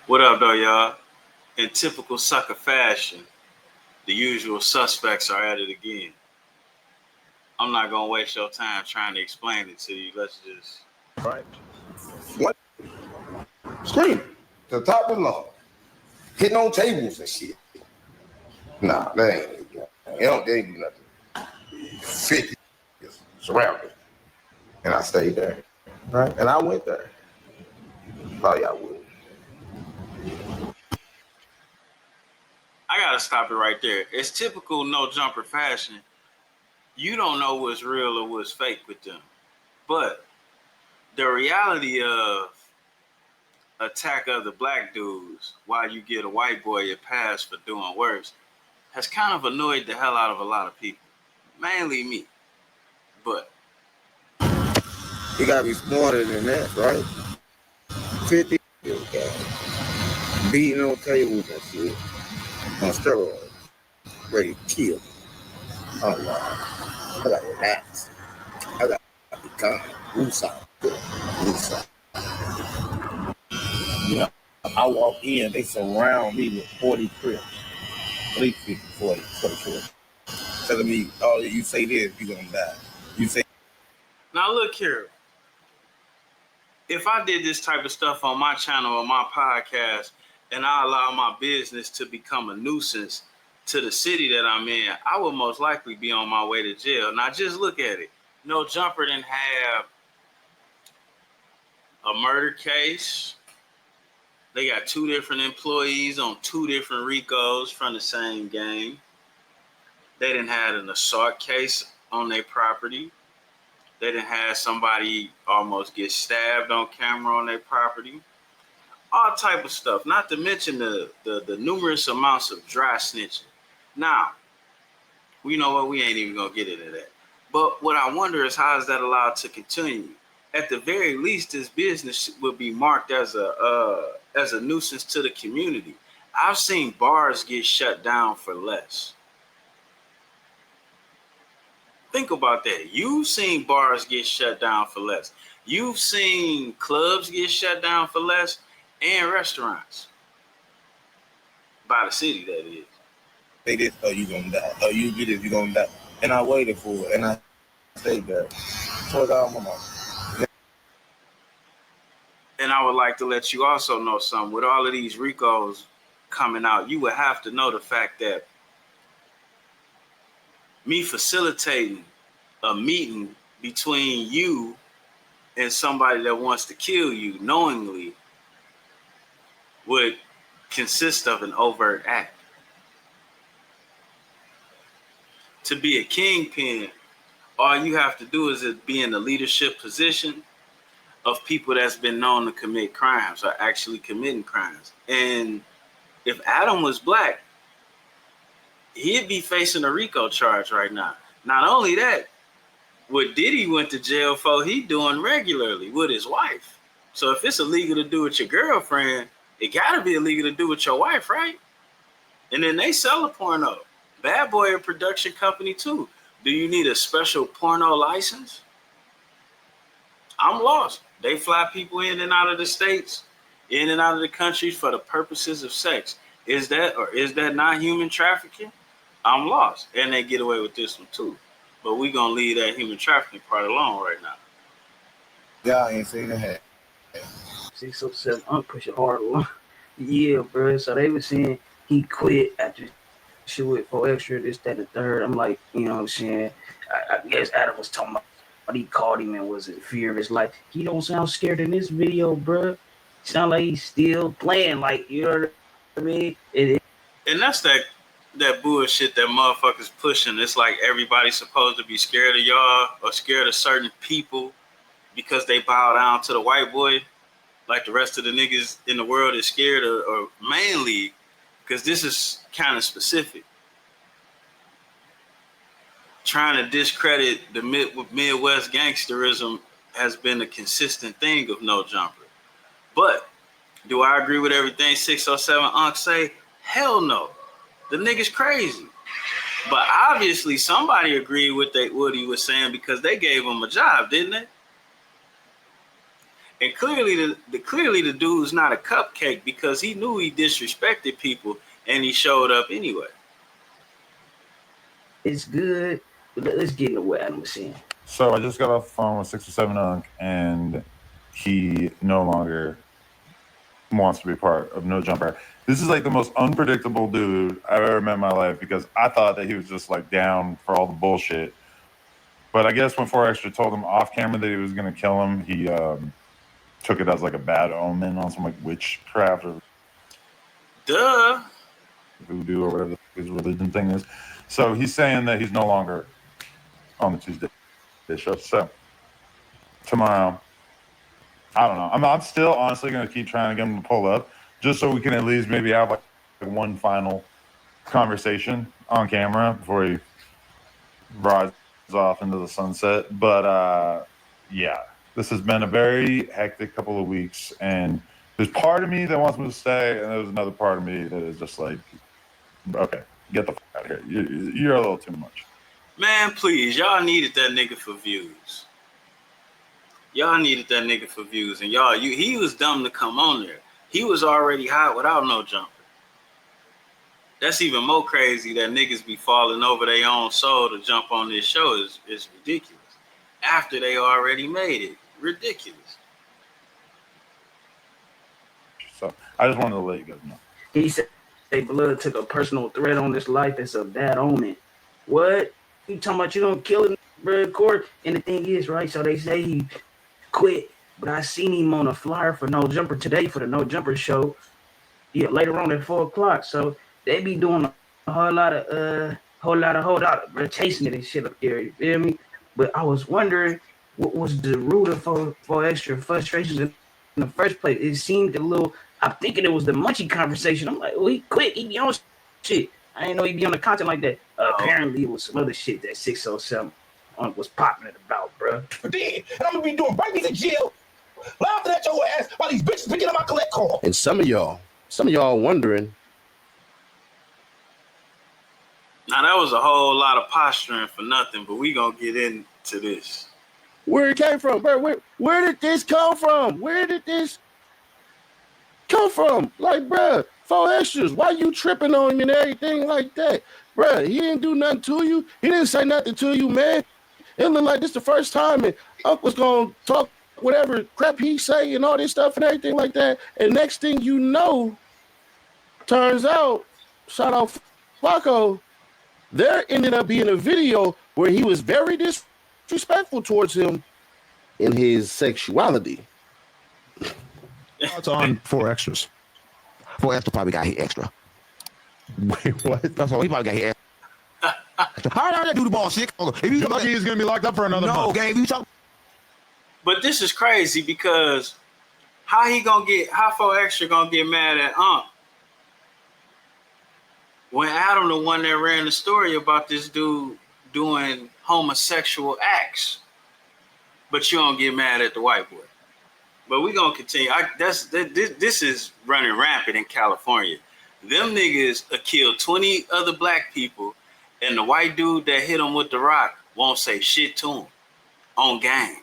What up, though, y'all? In typical sucker fashion, the usual suspects are at it again. I'm not gonna waste your time trying to explain it to you. Let's just. Right. What? Screaming to the top of the lungs, hitting on tables and shit. Nah, that ain't it. They ain't do nothing. 50 years surrounded. And I stayed there. Right? And I went there. Probably I would. I gotta stop it right there. It's typical no jumper fashion. You don't know what's real or what's fake with them. But the reality of attack of the black dudes while you get a white boy a pass for doing worse has kind of annoyed the hell out of a lot of people. Mainly me. But You gotta be smarter than that, right? 50 years ago, beating on tables and shit on steroids, ready to kill. Oh wow. I got relax. I got to be calm. Woosah. You know, I walk in, they surround me with 40 crips. At least 50, 40 crips. Telling me, oh, you say this, you're gonna die. You say. now look here. If I did this type of stuff on my channel or my podcast and I allow my business to become a nuisance to the city that I'm in, I would most likely be on my way to jail. Now just look at it. No jumper didn't have a murder case. They got two different employees on two different RICOs from the same gang. They didn't have an assault case on their property. They didn't have somebody almost get stabbed on camera on their property. All type of stuff. Not to mention the numerous amounts of dry snitching. Now, we know what, we ain't even gonna get into that. But what I wonder is how is that allowed to continue? At the very least, this business would be marked as a nuisance to the community. I've seen bars get shut down for less. Think about that. You've seen bars get shut down for less. You've seen clubs get shut down for less and restaurants. By the city, that is. Say this, or you gonna die. Or you get it, you gonna die. And I waited for it, and I stayed there. Swear to my mom. And I would like to let you also know something. With all of these RICOs coming out, you would have to know the fact that me facilitating a meeting between you and somebody that wants to kill you knowingly would consist of an overt act. To be a kingpin, all you have to do is be in a leadership position of people that's been known to commit crimes or actually committing crimes. And if Adam was black, he'd be facing a RICO charge right now. Not only that, what Diddy went to jail for, he doing regularly with his wife. So if it's illegal to do with your girlfriend, it gotta be illegal to do with your wife, right? And then they sell a porno. Bad Boy a production company too. Do you need a special porno license? I'm lost. They fly people in and out of the states, in and out of the countries for the purposes of sex. Is that not human trafficking? I'm lost. And they get away with this one too. But we gonna leave that human trafficking part alone right now. Y'all ain't seen the hat. 607, I'm pushing hard one. Yeah, bro. So they were saying he quit after shit with 4Extra, this, that, and the third. I'm like, you know what I'm saying? I guess Adam was talking about he called him and was in fear of his life. He don't sound scared in this video, bro. Sound like he's still playing, like, you know what I mean? And that's that bullshit that motherfuckers pushing. It's like everybody's supposed to be scared of y'all or scared of certain people because they bow down to the white boy, like the rest of the niggas in the world is scared, or mainly because this is kind of specific. Trying to discredit the Midwest gangsterism has been a consistent thing of No Jumper. But do I agree with everything 607 Unc say? Hell no. The nigga's crazy. But obviously somebody agreed with what he was saying because they gave him a job, didn't they? And clearly the dude's not a cupcake because he knew he disrespected people and he showed up anyway. It's good. But let's get into what Adam was saying. So I just got off the phone with 607 Unk, and he no longer wants to be part of No Jumper. This is like the most unpredictable dude I've ever met in my life because I thought that he was just like down for all the bullshit. But I guess when 4Extra told him off camera that he was going to kill him, he took it as like a bad omen on some like witchcraft or voodoo or whatever his religion thing is. So he's saying that he's no longer on the Tuesday show. So tomorrow, I don't know. I'm still honestly going to keep trying to get him to pull up just so we can at least maybe have like one final conversation on camera before he rides off into the sunset. But yeah, this has been a very hectic couple of weeks, and there's part of me that wants me to stay, and there's another part of me that is just like, okay, get the fuck out of here. You're a little too much. Man, please, y'all needed that nigga for views. Y'all needed that nigga for views, and he was dumb to come on there. He was already hot without No Jumper. That's even more crazy that niggas be falling over their own soul to jump on this show is ridiculous. After they already made it. Ridiculous. So I just wanted to let you guys know. He said Blood took a personal threat on his life. It's a bad omen. What? You talking about you don't kill him, bro, Court? And the thing is, right, so they say he quit, but I seen him on a flyer for No Jumper today for the No Jumper show. Yeah, later on at 4:00. So they be doing a whole lot of bro, chasing it and shit up there. You feel me? But I was wondering what was the root of 4Extra frustrations in the first place. It seemed a little. I'm thinking it was the Munchie conversation. I'm like, oh, he quit. He be on shit. I didn't know he'd be on the content like that. Apparently, it was some other shit that 607 was popping about, bro. Then I'm gonna be doing bring me to jail, laughing at your ass while these bitches picking up my collect call. And some of y'all wondering. Now that was a whole lot of posturing for nothing, but we gonna get into this. Where it came from, bro? Where did this come from? Where did this come from? Like, bro, 4Extras, why you tripping on him and everything like that? Bro, he didn't do nothing to you. He didn't say nothing to you, man. It looked like this the first time and Unc was gonna talk whatever crap he say and all this stuff and everything like that. And next thing you know, turns out, shout out Flacco, there ended up being a video where he was very disrespectful towards him in his sexuality. It's on 4Extras. 4Extra probably got hit extra. Wait, what? That's all. He probably got hit extra. How did I do the ball shit? If you You're lucky he's going to be locked up for another month. game, you talk. But this is crazy because how 4Extra gonna get mad at when Adam the one that ran the story about this dude doing homosexual acts, but you don't get mad at the white boy. But we gonna continue. This is running rampant in California. Them niggas killed 20 other black people, and the white dude that hit him with the rock won't say shit to him on gang.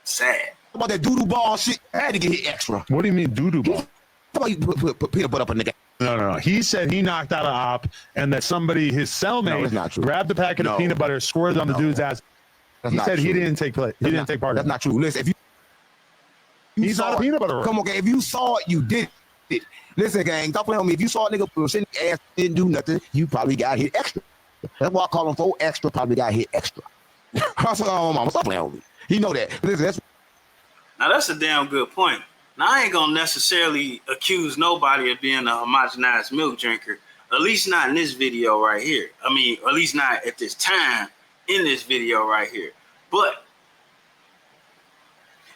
Sad. About that doo-doo ball shit, I had to get hit extra. What do you mean doo-doo ball? How about you put peanut butter up a nigga? No. He said he knocked out an op and that somebody, his cellmate, grabbed the packet of peanut butter, squirted on the dude's ass. He said he didn't take part. That's not true. Listen, if he's not a peanut butter. Come on, gang. If you saw it, you did it. Listen, gang, stop playing with me. If you saw a nigga pushing ass, didn't do nothing, you probably got hit extra. That's why I call him 4Extra. Probably got hit extra. Mama, stop playing with me. He know that. Listen, that's a damn good point. Now, I ain't gonna necessarily accuse nobody of being a homogenized milk drinker, at least not in this video right here. I mean, at least not at this time in this video right here. But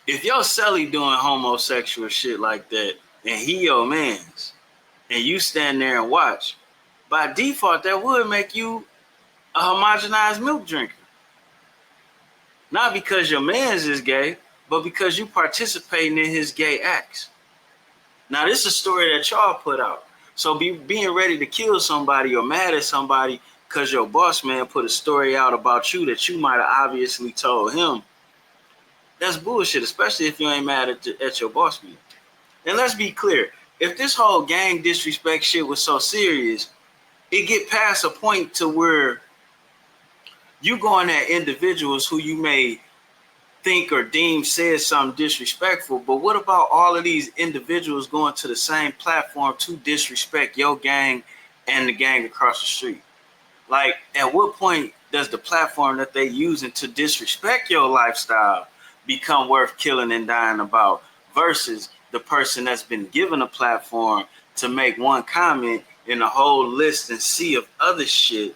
if your celly doing homosexual shit like that and he your mans and you stand there and watch, by default, that would make you a homogenized milk drinker. Not because your man's is gay, but because you participating in his gay acts. Now, this is a story that y'all put out. So being ready to kill somebody or mad at somebody because your boss man put a story out about you that you might have obviously told him, That's bullshit, especially if you ain't mad at your boss man. And let's be clear, if this whole gang disrespect shit was so serious, it get past a point to where you going at individuals who you may think or deem said something disrespectful, but what about all of these individuals going to the same platform to disrespect your gang and the gang across the street? Like, at what point does the platform that they using to disrespect your lifestyle become worth killing and dying about versus the person that's been given a platform to make one comment in a whole list and sea of other shit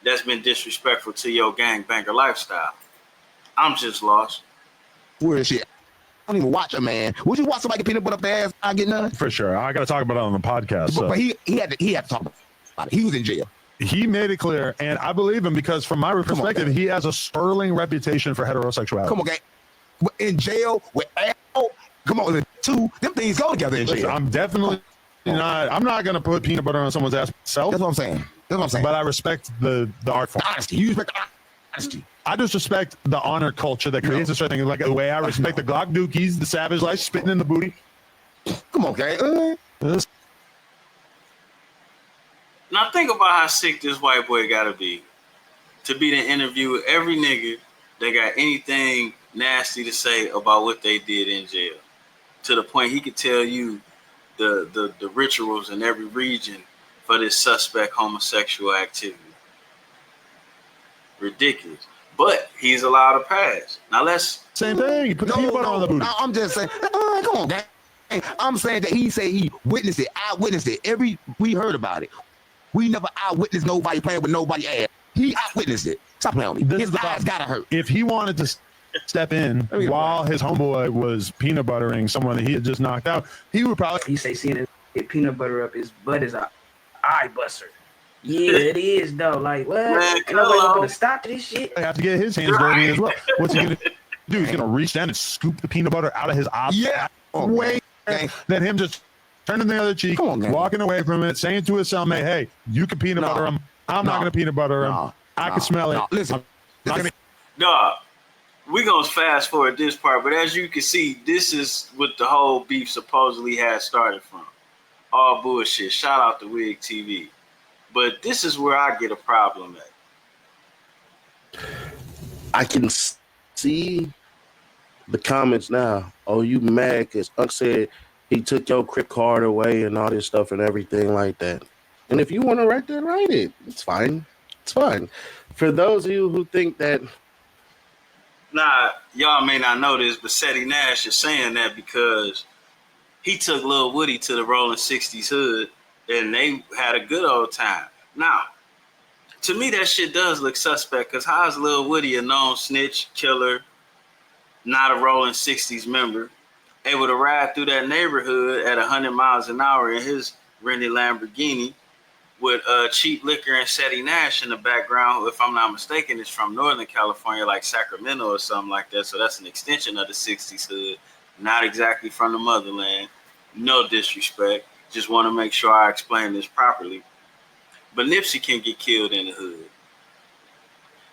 that's been disrespectful to your gangbanger lifestyle? I'm just lost. Weird shit. I don't even watch a man. Would you watch somebody get peanut butter up their ass? I get none. For sure. I got to talk about it on the podcast. But he had to talk about it. He was in jail. He made it clear, and I believe him because from my perspective, he has a sterling reputation for heterosexuality. Come on, gang. In jail with Al. Come on, the two, them things go together in jail. Listen, I'm definitely not. I'm not going to put peanut butter on someone's ass myself. That's what I'm saying. But I respect the art form. The honesty. You respect the honesty. I just respect the honor culture that creates a certain thing. Like the way I respect the Glock Dookies, the Savage Life, spitting in the booty. Come on, gang. Now think about how sick this white boy gotta be to be to interview every nigga that got anything nasty to say about what they did in jail. To the point he could tell you the rituals in every region for this suspect homosexual activity. Ridiculous. But he's allowed to pass. Now let's... Same thing. You put the peanut butter on the booty. No, I'm just saying, come on, gang. I'm saying that he said he witnessed it. I witnessed it. We heard about it. We never eyewitnessed nobody playing with nobody ass. He eyewitnessed it. Stop playing with me. His eyes gotta hurt. If he wanted to step in while his homeboy was peanut buttering someone that he had just knocked out, he would probably... He say seeing it peanut butter up his butt is a eye buster. Yeah, it is though. Like, what? Ain't nobody gonna stop this shit. I have to get his hands dirty as well. What's he gonna do? He's gonna reach down and scoop the peanut butter out of his eye. Yeah. Way than him just turning the other cheek, walking away from it, saying to his cellmate, "Hey, you can peanut butter him. I'm not gonna peanut butter him. I can smell it." Listen, Dog, we gonna fast forward this part, but as you can see, this is what the whole beef supposedly has started from. All bullshit. Shout out to Wig TV. But this is where I get a problem at. I can see the comments now. Oh, you mad because Unc said he took your credit card away and all this stuff and everything like that. And if you want to write that, write it. It's fine. It's fine. For those of you who think that... Nah, y'all may not know this, but Seti Nash is saying that because he took Lil Woody to the Rolling 60s hood and they had a good old time. Now, to me, that shit does look suspect because how is Lil Woody a known snitch, killer, not a Rolling 60s member, able to ride through that neighborhood at 100 miles an hour in his rented Lamborghini with cheap liquor and Seti Nash in the background, who, if I'm not mistaken, is from Northern California, like Sacramento or something like that. So that's an extension of the 60s hood, not exactly from the motherland. No disrespect. Just want to make sure I explain this properly. But Nipsey can get killed in the hood.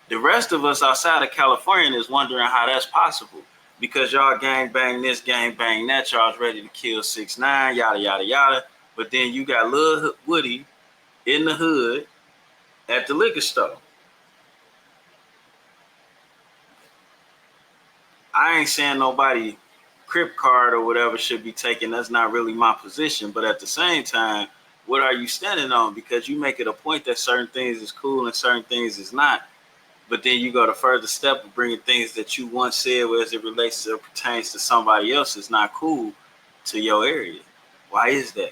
The rest of us outside of California is wondering how that's possible. Because y'all gang bang this, gang bang that, y'all's ready to kill 6ix9ine, yada, yada, yada. But then you got Lil Woody in the hood at the liquor store. I ain't saying nobody Crip card or whatever should be taken. That's not really my position. But at the same time, what are you standing on? Because you make it a point that certain things is cool and certain things is not. But then you go to further step of bringing things that you once said as it relates to or pertains to somebody else is not cool to your area. Why is that?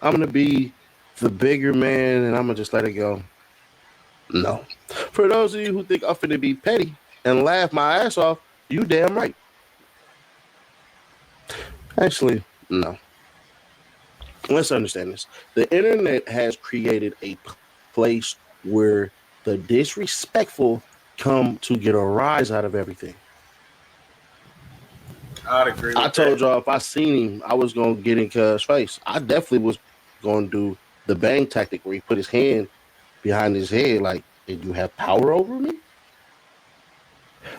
I'm going to be the bigger man and I'm going to just let it go. No. For those of you who think I'm finna be petty and laugh my ass off, you damn right. Actually, no. Let's understand this. The internet has created a place where the disrespectful come to get a rise out of everything. I'd agree. I told y'all if I seen him, I was going to get in Cuz's face. I definitely was going to do the bang tactic where he put his hand behind his head like, did you have power over me?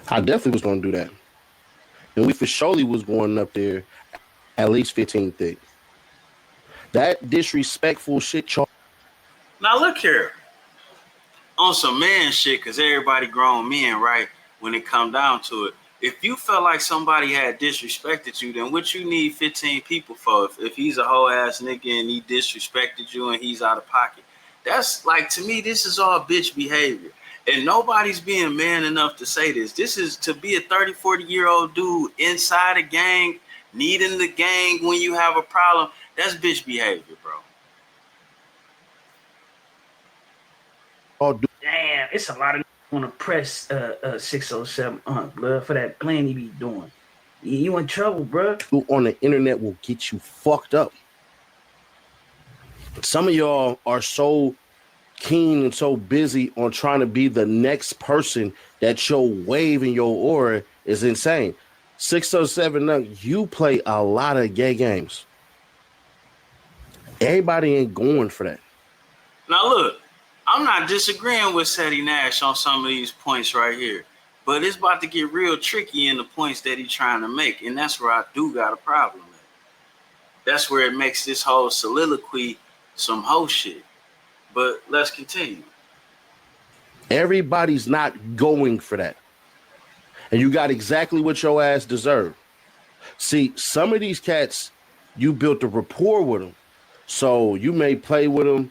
I definitely was going to do that. And we for surely was going up there at least 15 thick. That disrespectful shit, y'all. Now look here. On some man shit, because everybody grown men, right? When it come down to it. If you felt like somebody had disrespected you, then what you need 15 people for? If he's a whole ass nigga and he disrespected you and he's out of pocket. That's like, to me, this is all bitch behavior. And nobody's being man enough to say this. This is to be a 30, 40-year-old dude inside a gang, needing the gang when you have a problem. That's bitch behavior, bro. Damn, it's a lot of want to press 607 blood for that plan he be doing. You in trouble, bro. Who on the internet will get you fucked up. Some of y'all are so keen and so busy on trying to be the next person that your wave and your aura is insane. 607, you play a lot of gay games. Everybody ain't going for that. Now look, I'm not disagreeing with Seti Nash on some of these points right here, but it's about to get real tricky in the points that he's trying to make, and that's where I do got a problem with. That's where it makes this whole soliloquy some whole shit. But let's continue. Everybody's not going for that. And you got exactly what your ass deserved. See, some of these cats, you built a rapport with them. So you may play with them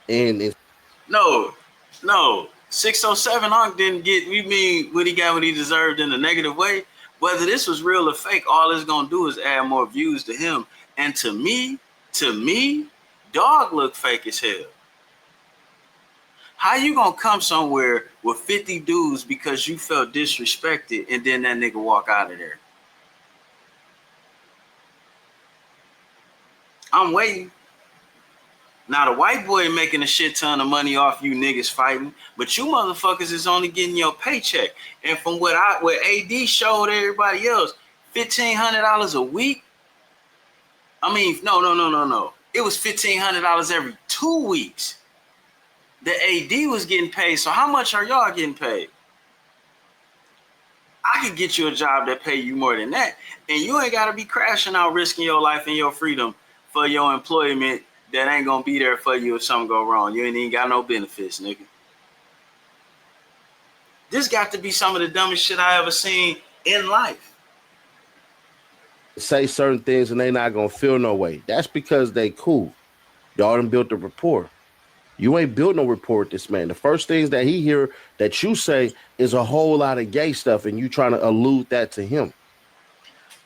and No. 607 Unc didn't get, we mean what he got what he deserved in a negative way. Whether this was real or fake, all it's gonna do is add more views to him. And to me, dog look fake as hell. How you gonna come somewhere with 50 dudes because you felt disrespected and then that nigga walk out of there? I'm waiting. Now the white boy making a shit ton of money off you niggas fighting, but you motherfuckers is only getting your paycheck. And from what AD showed everybody else, $1,500 a week. I mean, no. It was $1,500 every 2 weeks. The AD was getting paid. So how much are y'all getting paid? I could get you a job that pay you more than that. And you ain't got to be crashing out, risking your life and your freedom for your employment that ain't going to be there for you if something go wrong. You ain't even got no benefits, nigga. This got to be some of the dumbest shit I ever seen in life. say certain things and they not going to feel no way. That's because they cool. Y'all done built a rapport. You ain't built no rapport with this man. The first things that he hear that you say is a whole lot of gay stuff, and you trying to allude that to him.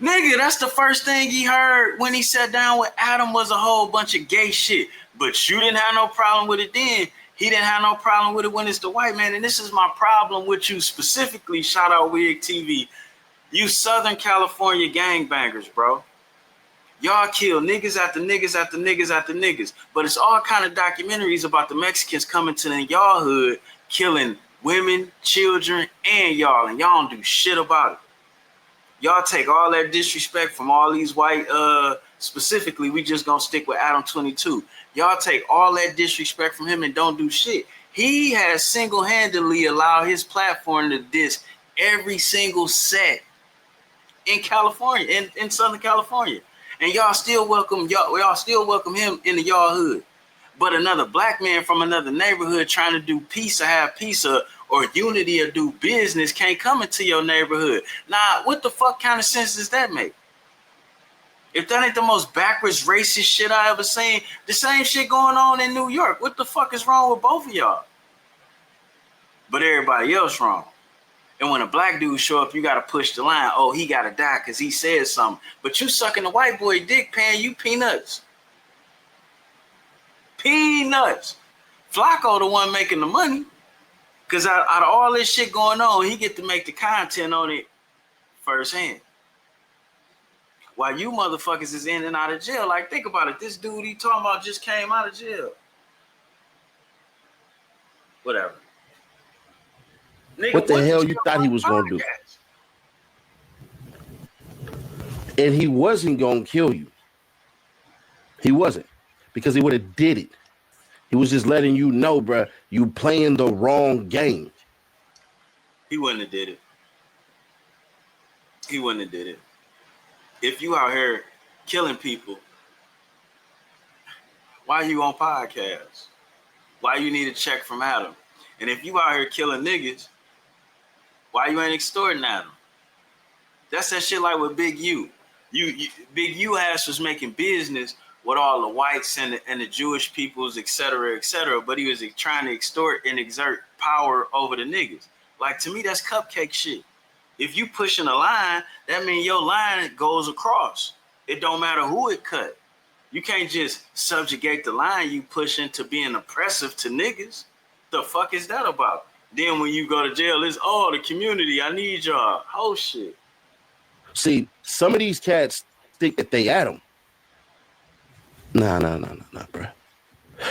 Nigga, that's the first thing he heard when he sat down with Adam was a whole bunch of gay shit. But you didn't have no problem with it then. He didn't have no problem with it when it's the white man. And this is my problem with you specifically. Shout out Wig TV. You Southern California gangbangers, bro. Y'all kill niggas after niggas after niggas after niggas. But it's all kind of documentaries about the Mexicans coming to y'all hood, killing women, children, and y'all. And y'all don't do shit about it. Y'all take all that disrespect from all these white, specifically, we just gonna stick with Adam 22. Y'all take all that disrespect from him and don't do shit. He has single-handedly allowed his platform to diss every single set in California, in Southern California. And y'all still welcome him into y'all hood. But another black man from another neighborhood trying to do peace or have peace or unity or do business can't come into your neighborhood. Nah, what the fuck kind of sense does that make? If that ain't the most backwards racist shit I ever seen, the same shit going on in New York. What the fuck is wrong with both of y'all? But everybody else wrong. And when a black dude show up, you got to push the line. Oh, he got to die because he said something. But you sucking the white boy dick, paying you peanuts. Peanuts. Flacco the one making the money. Because out of all this shit going on, he get to make the content on it firsthand. While you motherfuckers is in and out of jail. Like, think about it. This dude he talking about just came out of jail. Whatever. Nigga, what the hell you thought he was going to do? And he wasn't going to kill you. He wasn't. Because he would have did it. He was just letting you know, bro, you playing the wrong game. He wouldn't have did it. He wouldn't have did it. if you out here killing people, why you on podcasts? Why you need a check from Adam? And if you out here killing niggas, why you ain't extorting Adam? That's that shit like with Big U. Big U ass was making business with all the whites and the Jewish peoples, et cetera, but he was trying to extort and exert power over the niggas. Like, to me, that's cupcake shit. If you pushing a line, that means your line goes across. It don't matter who it cut. You can't just subjugate the line you pushing to being oppressive to niggas. The fuck is that about? Then when you go to jail, it's, oh, the community, I need y'all. Oh, shit. See, some of these cats think that they Adam. Nah, bro.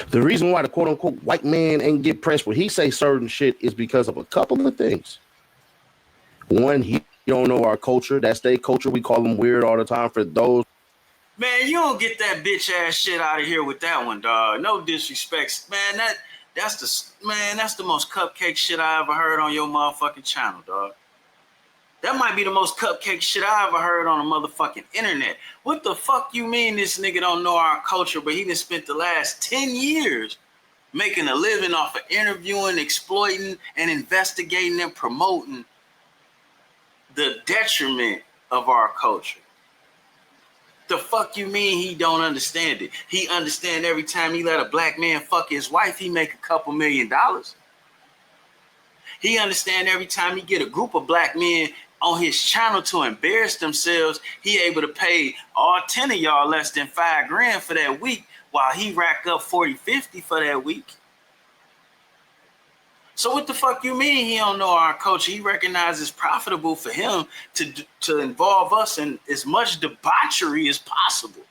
The reason why the quote-unquote white man ain't get pressed when he say certain shit is because of a couple of things. One, he don't know our culture. That's their culture. We call them weird all the time for those. Man, you don't get that bitch ass shit out of here with that one, dog. No disrespect. Man, that's the most cupcake shit I ever heard on your motherfucking channel, dog. That might be the most cupcake shit I ever heard on the motherfucking internet. What the fuck you mean this nigga don't know our culture, but he done spent the last 10 years making a living off of interviewing, exploiting, and investigating and promoting the detriment of our culture? The fuck you mean he don't understand it? He understand every time he let a black man fuck his wife, he make a couple $1 million. He understand every time he get a group of black men on his channel to embarrass themselves, he able to pay all 10 of y'all less than $5,000 for that week while he rack up 40, 50 for that week. So what the fuck you mean he don't know our culture? He recognizes it's profitable for him to involve us in as much debauchery as possible.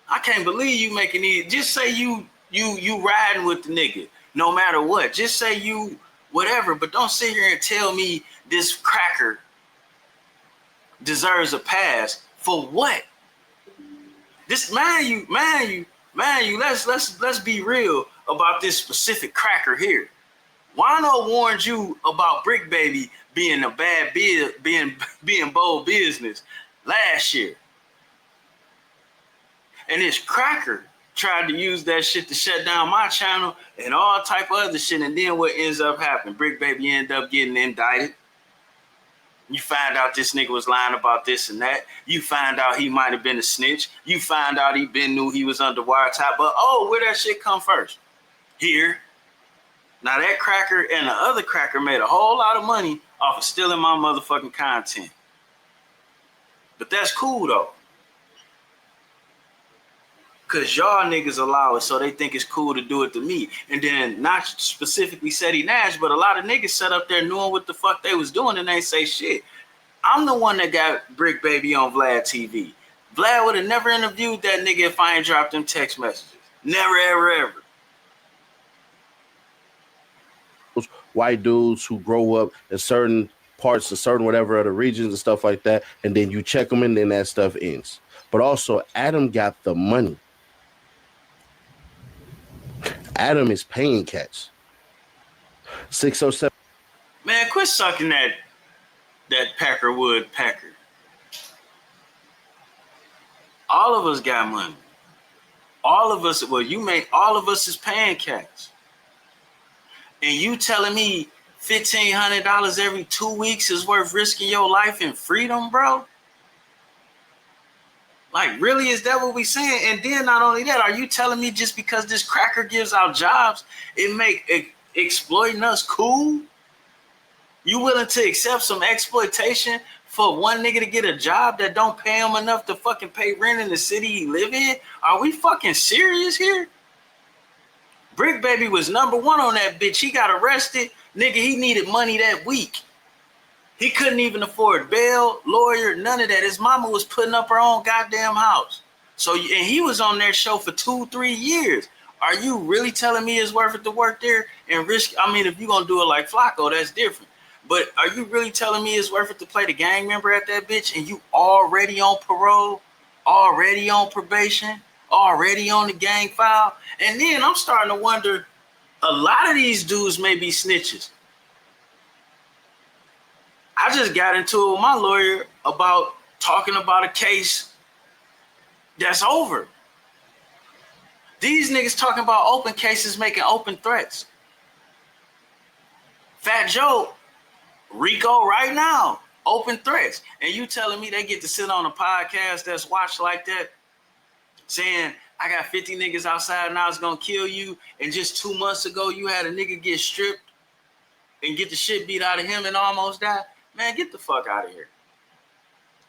I can't believe you making these. Just say you riding with the nigga, no matter what. Just say you whatever, but don't sit here and tell me this cracker deserves a pass for what? This man, you. Let's be real about this specific cracker here. Juan-o warned you about Brick Baby being a bad being bold business last year, and this cracker tried to use that shit to shut down my channel and all type of other shit. And then what ends up happening? Brick Baby end up getting indicted. You find out this nigga was lying about this and that. You find out he might have been a snitch. You find out he knew he was under wiretap. But where that shit come first? Here. Now that cracker and the other cracker made a whole lot of money off of stealing my motherfucking content. But that's cool though. Cause y'all niggas allow it, so they think it's cool to do it to me. And then not specifically Seti Nash, but a lot of niggas sat up there knowing what the fuck they was doing and they say shit. I'm the one that got Brick Baby on Vlad TV. Vlad would have never interviewed that nigga if I ain't dropped them text messages. Never, ever, ever. White dudes who grow up in certain parts of certain whatever other regions and stuff like that, and then you check them and then that stuff ends. But also, Adam got the money. Adam is paying cats. 607. Man, quit sucking that Peckerwood pecker. All of us got money. All of us, all of us is paying cats. And you telling me $1,500 every 2 weeks is worth risking your life and freedom, bro? Like, really, is that what we saying? And then not only that, are you telling me just because this cracker gives out jobs, it make exploiting us cool? You willing to accept some exploitation for one nigga to get a job that don't pay him enough to fucking pay rent in the city he live in? Are we fucking serious here? Brick Baby was #1 on that bitch. He got arrested. Nigga, he needed money that week. He couldn't even afford bail, lawyer, none of that. His mama was putting up her own goddamn house. So, and he was on their show for 2-3 years. Are you really telling me it's worth it to work there and risk? I mean, if you're going to do it like Flacco, that's different. But are you really telling me it's worth it to play the gang member at that bitch and you already on parole, already on probation, already on the gang file? And then I'm starting to wonder, a lot of these dudes may be snitches. I just got into it with my lawyer about talking about a case that's over. These niggas talking about open cases, making open threats. Fat Joe, Rico right now, open threats. And you telling me they get to sit on a podcast that's watched like that, saying, I got 50 niggas outside now it's gonna kill you, and just 2 months ago you had a nigga get stripped and get the shit beat out of him and almost die? Man, get the fuck out of here.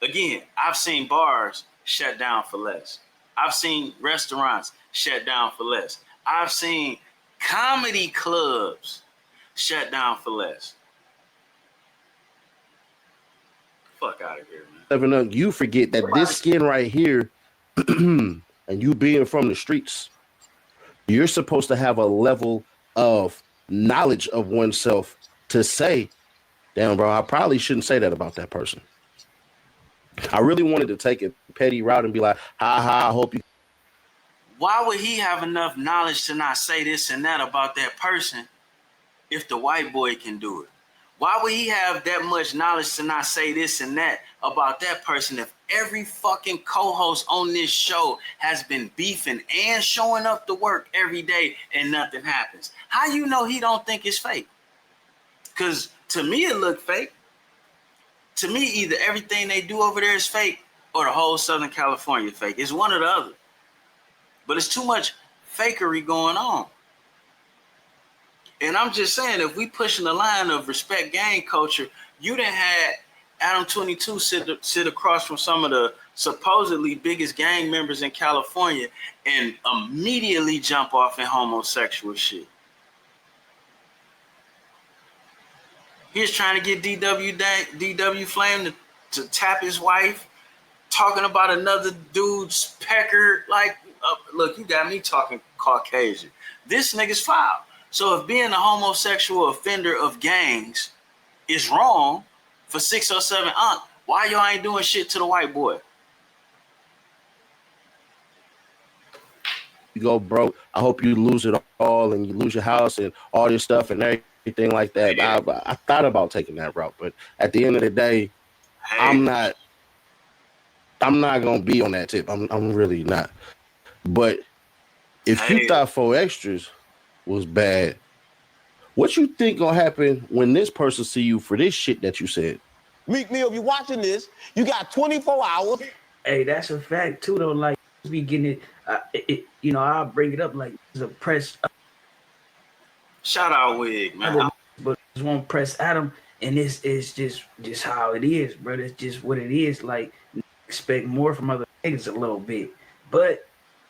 Again, I've seen bars shut down for less. I've seen restaurants shut down for less. I've seen comedy clubs shut down for less. Fuck out of here, man. You forget that this skin right here, and you being from the streets, you're supposed to have a level of knowledge of oneself to say, damn, bro, I probably shouldn't say that about that person. I really wanted to take a petty route and be like, I hope you. Why would he have enough knowledge to not say this and that about that person if the white boy can do it? Why would he have that much knowledge to not say this and that about that person if every fucking co-host on this show has been beefing and showing up to work every day and nothing happens? How you know he don't think it's fake? Because to me it looked fake. To me, either everything they do over there is fake or the whole Southern California fake. It's one or the other. But it's too much fakery going on. And I'm just saying, if we pushing the line of respect gang culture, you done had Adam 22 sit across from some of the supposedly biggest gang members in California and immediately jump off in homosexual shit. He's trying to get DW Flame to tap his wife, talking about another dude's pecker. Like, look, you got me talking Caucasian. This nigga's foul. So if being a homosexual offender of gangs is wrong for 607 why y'all ain't doing shit to the white boy? You go broke. I hope you lose it all and you lose your house and all your stuff and everything like that. I thought about taking that route, but at the end of the day, I'm not gonna be on that tip. I'm really not. But if you thought 4 extras was bad, what you think gonna happen when this person see you for this shit that you said? Meek Mill, if you watching this, you got 24 hours. Hey, that's a fact too, though. Like, be getting it, you know, I'll bring it up like the press. Shout out Wig, man. But just won't press Adam, and this is just how it is, bro. It's just what it is. Like, expect more from other niggas a little bit, but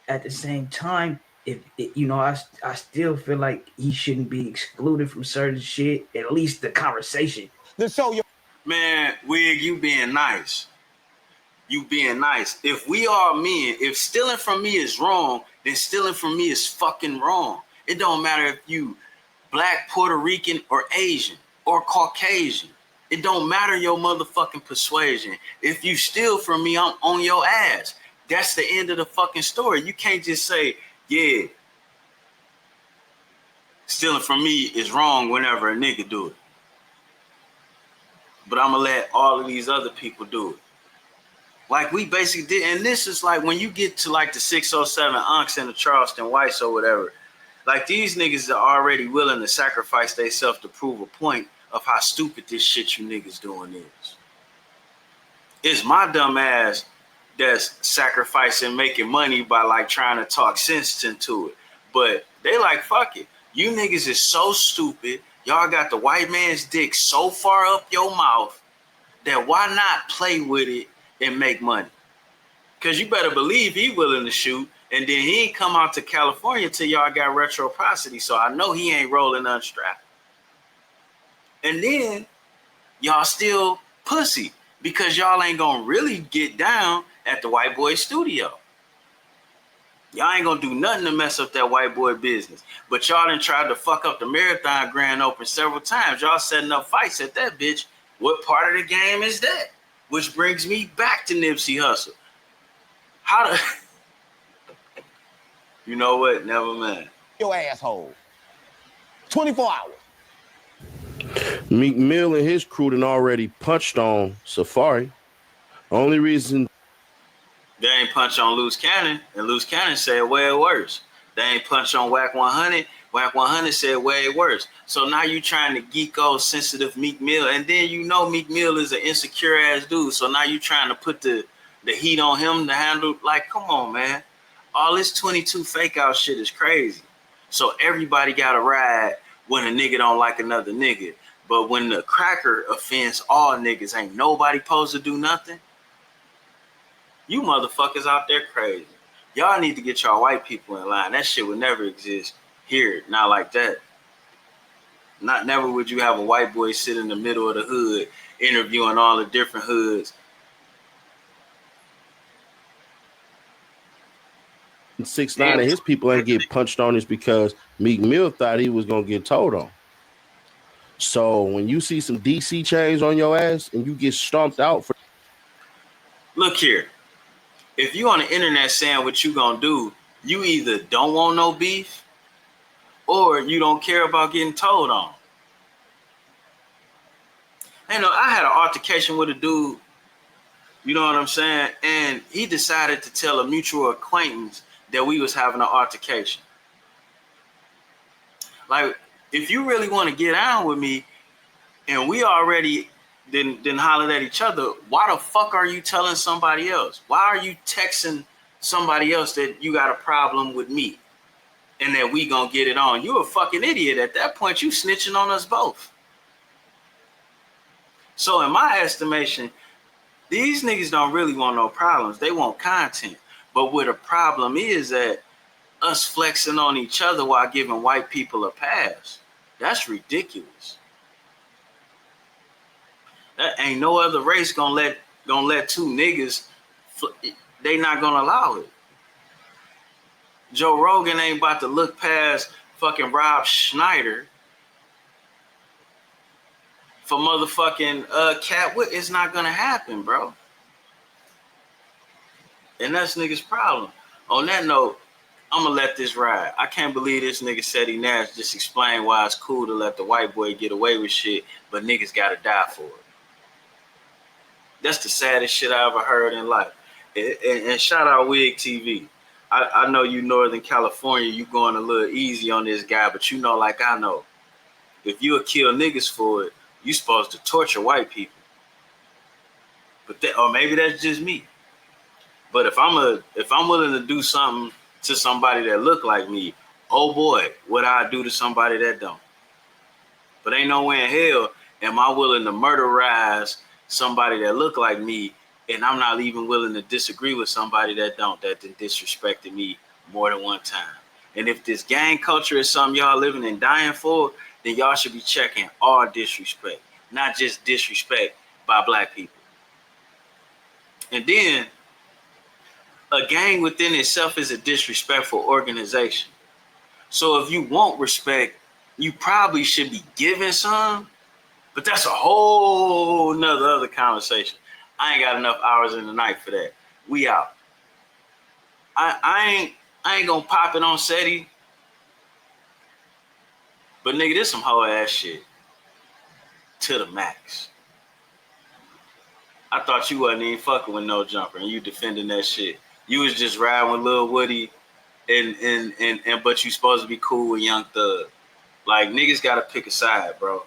at the same time, I still feel like he shouldn't be excluded from certain shit. At least the conversation. Then show your man, Wig, you being nice. You being nice. If we are men, if stealing from me is wrong, then stealing from me is fucking wrong. It don't matter if you Black, Puerto Rican, or Asian, or Caucasian. It don't matter your motherfucking persuasion. If you steal from me, I'm on your ass. That's the end of the fucking story. You can't just say, yeah, stealing from me is wrong whenever a nigga do it. But I'm gonna let all of these other people do it. Like we basically did, and this is like when you get to like the 607 Unks and the Charleston Whites or whatever, like these niggas are already willing to sacrifice themselves to prove a point of how stupid this shit you niggas doing is. It's my dumb ass that's sacrificing making money by like trying to talk sense into it. But they like, fuck it. You niggas is so stupid. Y'all got the white man's dick so far up your mouth that why not play with it and make money? Because you better believe he willing to shoot. And then he ain't come out to California till y'all got reciprocity. So I know he ain't rolling unstrapped. And then y'all still pussy because y'all ain't gonna really get down at the white boy studio. Y'all ain't gonna do nothing to mess up that white boy business. But y'all done tried to fuck up the Marathon Grand Open several times. Y'all setting up fights at that bitch. What part of the game is that? Which brings me back to Nipsey Hussle. How to... You know what? Never mind. Your asshole. 24 hours. Meek Mill and his crew done already punched on Safari. Only reason they ain't punch on Loose Cannon, and Loose Cannon said way worse. They ain't punch on Whack 100. Whack 100 said way worse. So now you trying to geek old sensitive Meek Mill, and then you know Meek Mill is an insecure ass dude. So now you trying to put the heat on him to handle. Like, come on, man. All this 22 fake out shit is crazy. So everybody got to ride when a nigga don't like another nigga. But when the cracker offends all niggas, ain't nobody supposed to do nothing. You motherfuckers out there crazy. Y'all need to get y'all white people in line. That shit would never exist here. Not like that. Never would you have a white boy sit in the middle of the hood interviewing all the different hoods. 6ix9ine and his people ain't get punched on is because Meek Mill thought he was gonna get told on. So when you see some DC chains on your ass and you get stomped out for, look here, if you on the internet saying what you gonna do, you either don't want no beef or you don't care about getting told on. You know, I had an altercation with a dude, you know what I'm saying, and he decided to tell a mutual acquaintance that we was having an altercation. Like, if you really want to get on with me and we already then hollered at each other, why the fuck are you telling somebody else? Why are you texting somebody else that you got a problem with me and that we gonna get it on? You a fucking idiot. At that point, you snitching on us both. So in my estimation, these niggas don't really want no problems. They want content. But what a problem is that us flexing on each other while giving white people a pass. That's ridiculous. That ain't no other race gonna let two niggas. They not gonna allow it. Joe Rogan ain't about to look past fucking Rob Schneider for motherfucking Cat Wood. It's not gonna happen, bro. And that's niggas' problem. On that note, I'm gonna let this ride. I can't believe this nigga said he Nash just explained why it's cool to let the white boy get away with shit, but niggas gotta die for it. That's the saddest shit I ever heard in life. And shout out Wig TV. I know you Northern California, you going a little easy on this guy, but you know, like I know, if you'll kill niggas for it, you supposed to torture white people. But or maybe that's just me. But if I'm willing to do something to somebody that look like me, oh boy, what I do to somebody that don't. But ain't no way in hell am I willing to murderize somebody that look like me, and I'm not even willing to disagree with somebody that disrespected me more than one time. And if this gang culture is something y'all living and dying for, then y'all should be checking all disrespect, not just disrespect by black people. And then a gang within itself is a disrespectful organization. So if you want respect, you probably should be giving some, but that's a whole nother other conversation. I ain't got enough hours in the night for that. We out. I ain't gonna pop it on SETI, but nigga, this some hoe ass shit to the max. I thought you wasn't even fucking with No Jumper and you defending that shit. You was just riding with Lil Woody and but you supposed to be cool with Young Thug. Like, niggas gotta pick a side, bro.